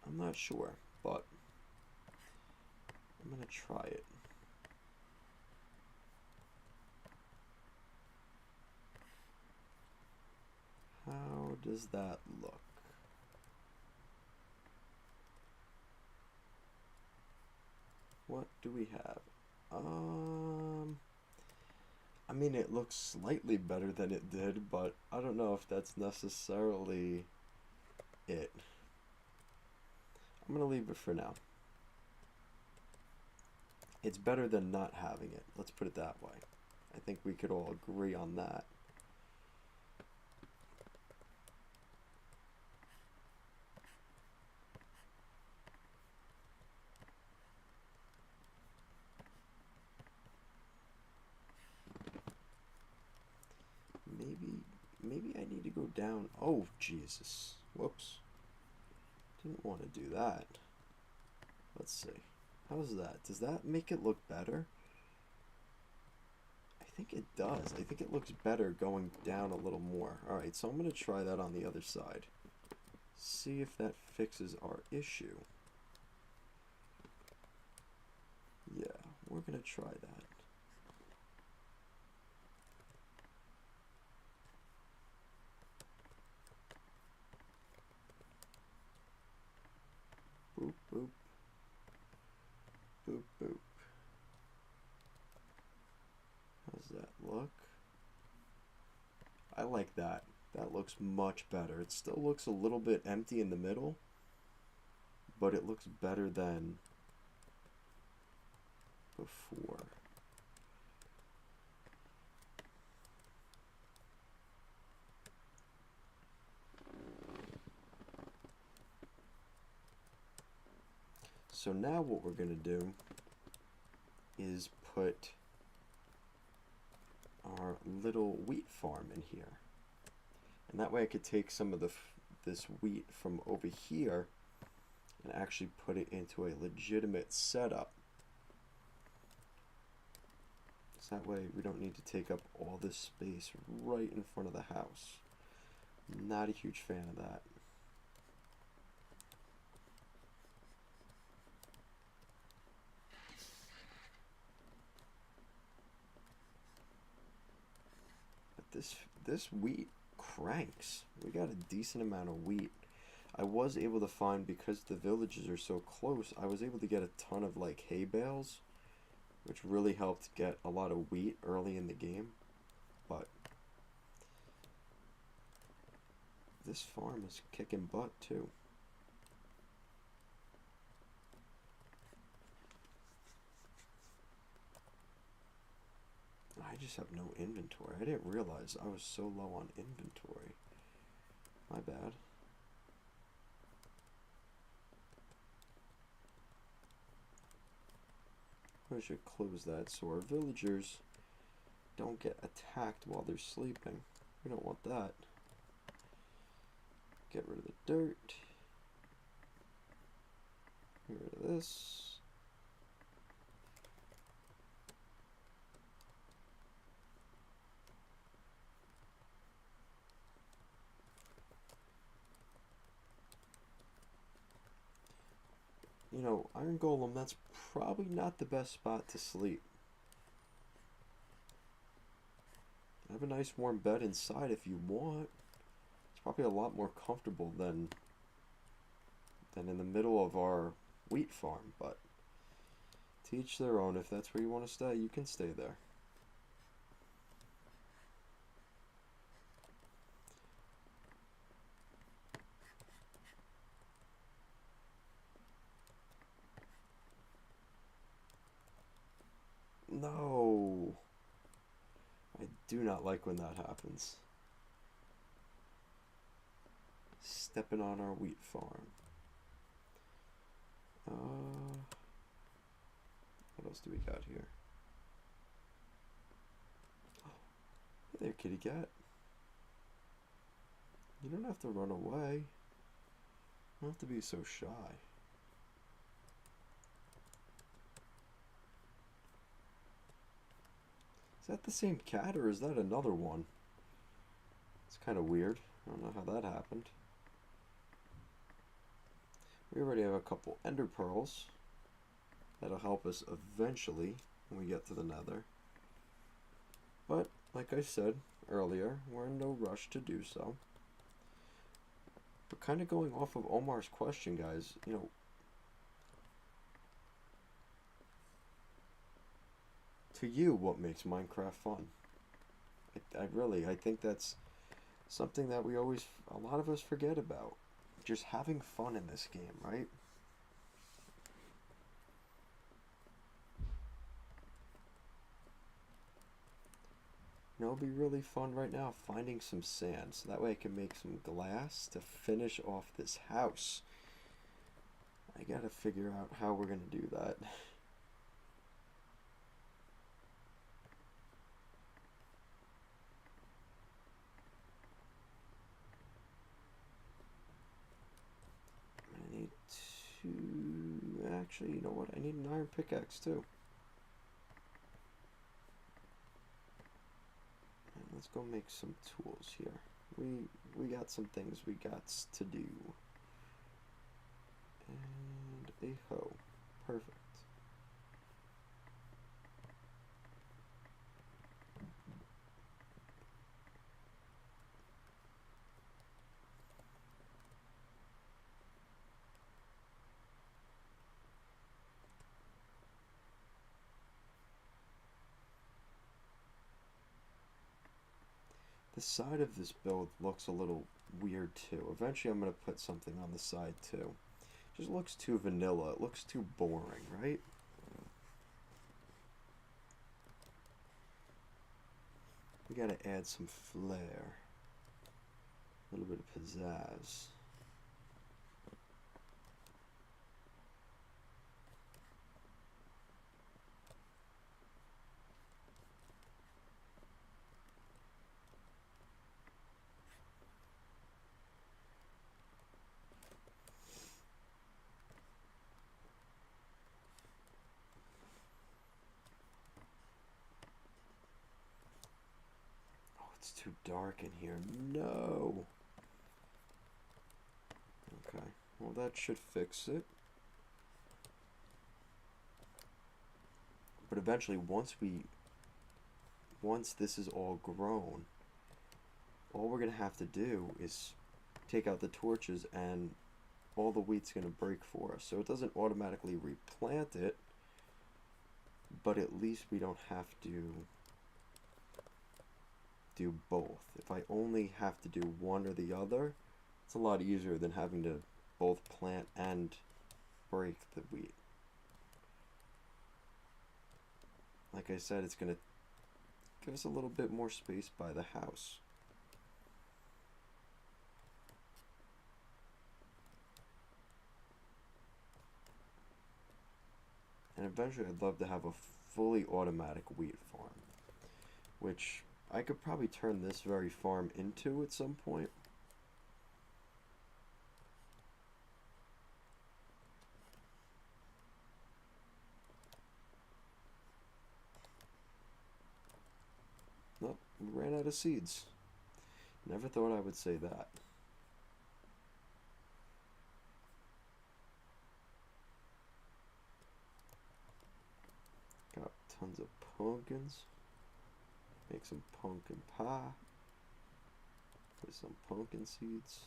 I'm not sure, but I'm going to try it. How does that look? What do we have? I mean, it looks slightly better than it did, but I don't know if that's necessarily it. I'm going to leave it for now. It's better than not having it. Let's put it that way. I think we could all agree on that. Maybe I need to go down. Oh, Jesus. Whoops. Didn't want to do that. Let's see. How's that? Does that make it look better? I think it does. I think it looks better going down a little more. Alright, so I'm going to try that on the other side. See if that fixes our issue. Yeah, we're going to try that. Boop, boop. Boop, boop. How's that look? I like that. That looks much better. It still looks a little bit empty in the middle, but it looks better than before. So now what we're going to do is put our little wheat farm in here. And that way I could take some of this wheat from over here and actually put it into a legitimate setup. So that way we don't need to take up all this space right in front of the house. Not a huge fan of that. But this wheat cranks. We got a decent amount of wheat. I was able to find, because the villages are so close, I was able to get a ton of like hay bales, which really helped get a lot of wheat early in the game. But this farm is kicking butt too. I just have no inventory. I didn't realize I was so low on inventory. My bad. I should close that so our villagers don't get attacked while they're sleeping. We don't want that. Get rid of the dirt. Get rid of this. You know, Iron Golem, that's probably not the best spot to sleep. Have a nice warm bed inside if you want. It's probably a lot more comfortable than in the middle of our wheat farm, but to each their own. If that's where you want to stay, you can stay there. No! I do not like when that happens. Stepping on our wheat farm. What else do we got here? Hey there, kitty cat. You don't have to run away. You don't have to be so shy. Is that the same cat or is that another one? It's kind of weird. I don't know how that happened. We already have a couple ender pearls. That'll help us eventually when we get to the nether. But, like I said earlier, we're in no rush to do so. But kind of going off of Omar's question, guys, you know, to you, what makes Minecraft fun? I think that's something that a lot of us forget about. Just having fun in this game, right? You know, it'll be really fun right now finding some sand, so that way I can make some glass to finish off this house. I gotta figure out how we're gonna do that. I need to... Actually, you know what? I need an iron pickaxe too. And let's go make some tools here. We got some things we got to do. And a hoe. Perfect. The side of this build looks a little weird too. Eventually I'm going to put something on the side too. It just looks too vanilla. It looks too boring, right? We got to add some flair. A little bit of pizzazz. It's too dark in here. No. Okay. Well, that should fix it. But eventually, once this is all grown, all we're going to have to do is take out the torches and all the wheat's going to break for us. So it doesn't automatically replant it, but at least we don't have to do both. If I only have to do one or the other, it's a lot easier than having to both plant and break the wheat. Like I said, it's going to give us a little bit more space by the house. And eventually I'd love to have a fully automatic wheat farm, which I could probably turn this very farm into at some point. Nope, we ran out of seeds. Never thought I would say that. Got tons of pumpkins. Make some pumpkin pie. Put some pumpkin seeds.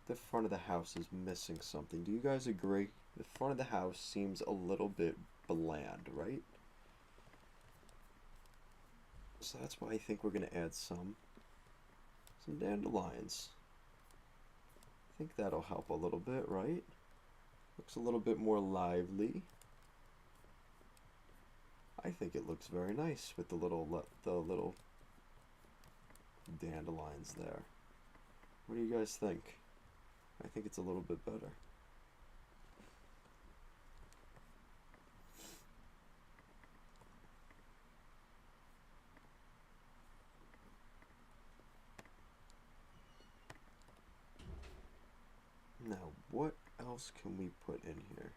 The front of the house is missing something. Do you guys agree? The front of the house seems a little bit bland, right? So that's why I think we're going to add some dandelions. I think that'll help a little bit, right? Looks a little bit more lively. I think it looks very nice with the little dandelions there. What do you guys think? I think it's a little bit better. Now, what else can we put in here?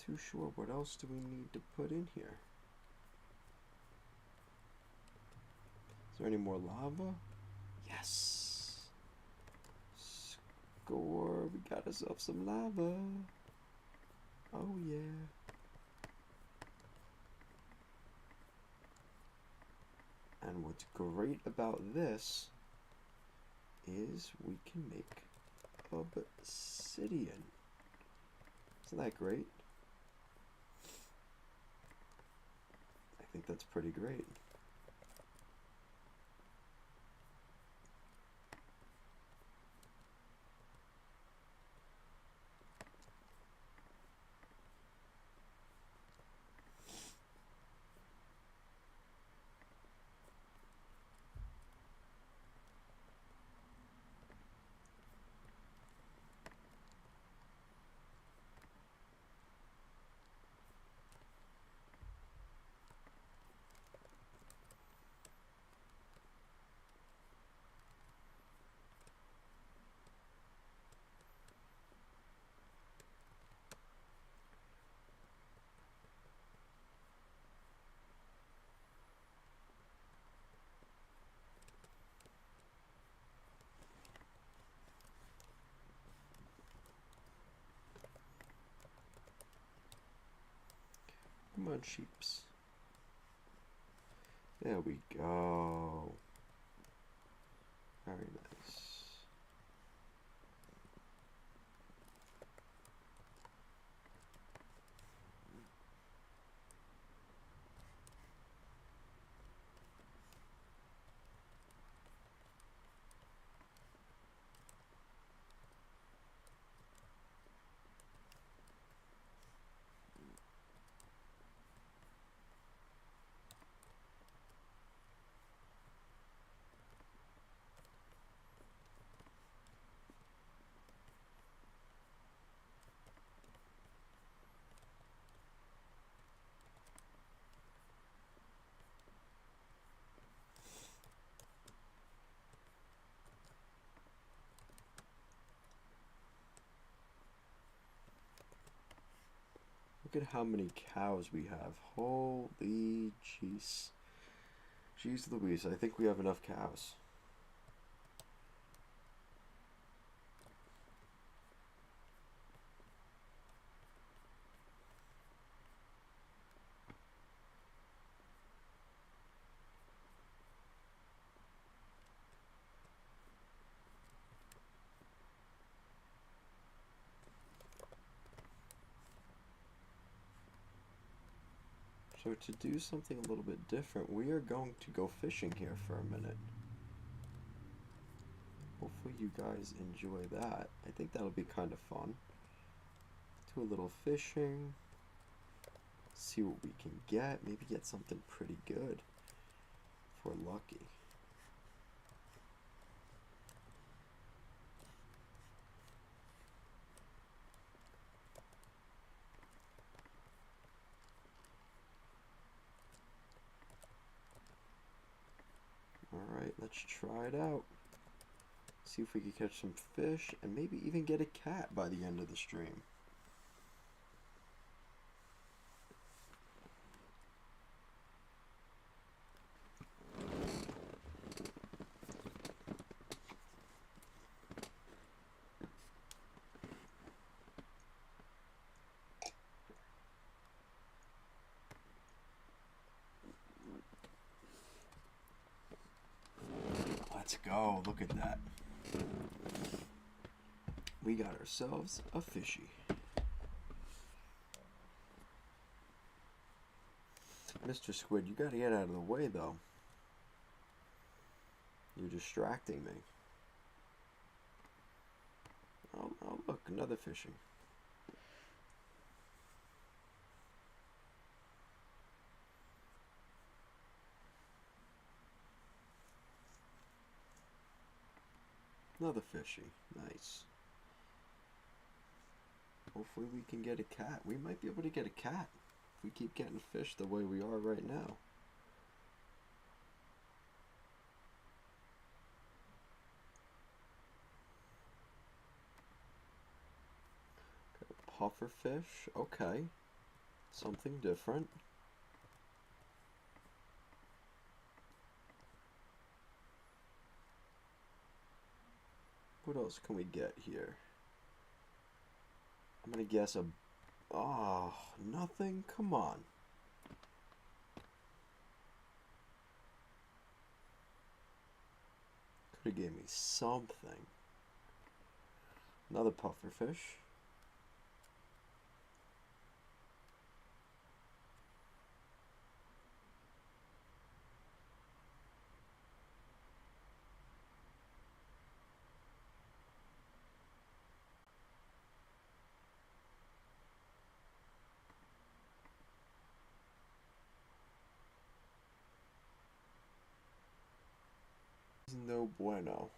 too sure. What else do we need to put in here? Is there any more lava? Yes! Score! We got ourselves some lava! Oh yeah! And what's great about this is we can make obsidian. Isn't that great? I think that's pretty great. Come on, sheeps. There we go. Very nice. Look at how many cows we have. Holy jeez. Jeez Louise, I think we have enough cows. So to do something a little bit different, we are going to go fishing here for a minute. Hopefully you guys enjoy that. I think that'll be kind of fun. Do a little fishing. See what we can get. Maybe get something pretty good if we're lucky. Alright, let's try it out. See if we can catch some fish and maybe even get a cat by the end of the stream. Let's go, look at that. We got ourselves a fishy. Mr. Squid, you gotta get out of the way though. You're distracting me. Oh look, another fishy. Another fishy. Nice. Hopefully we can get a cat. We might be able to get a cat if we keep getting fish the way we are right now. Got a puffer fish. Okay. Something different. What else can we get here? I'm gonna guess a... Oh, nothing? Come on. Could have gave me something. Another pufferfish. No bueno.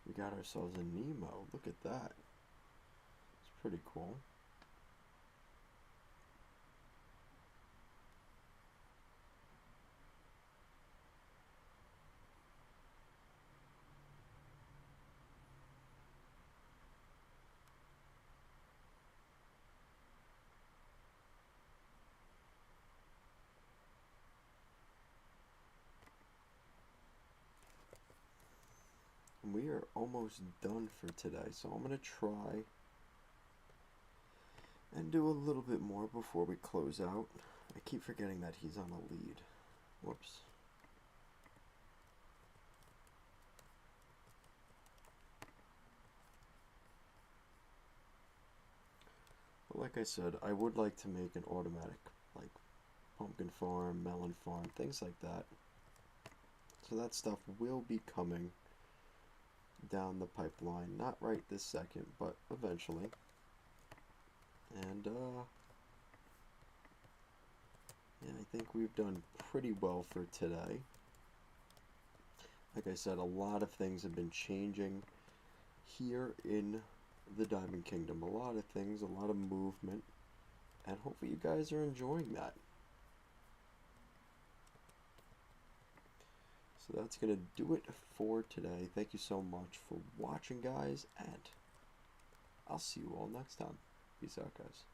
We got ourselves a Nemo. Look at that. It's pretty cool. We are almost done for today, so I'm going to try and do a little bit more before we close out. I keep forgetting that he's on a lead. Whoops. But like I said, I would like to make an automatic, like pumpkin farm, melon farm, things like that. So that stuff will be coming down the pipeline, not right this second, but eventually. And yeah, I think we've done pretty well for today. Like I said, a lot of things have been changing here in the Diamond Kingdom. A lot of things, a lot of movement, and hopefully you guys are enjoying that. So that's going to do it for today. Thank you so much for watching, guys, and I'll see you all next time. Peace out, guys.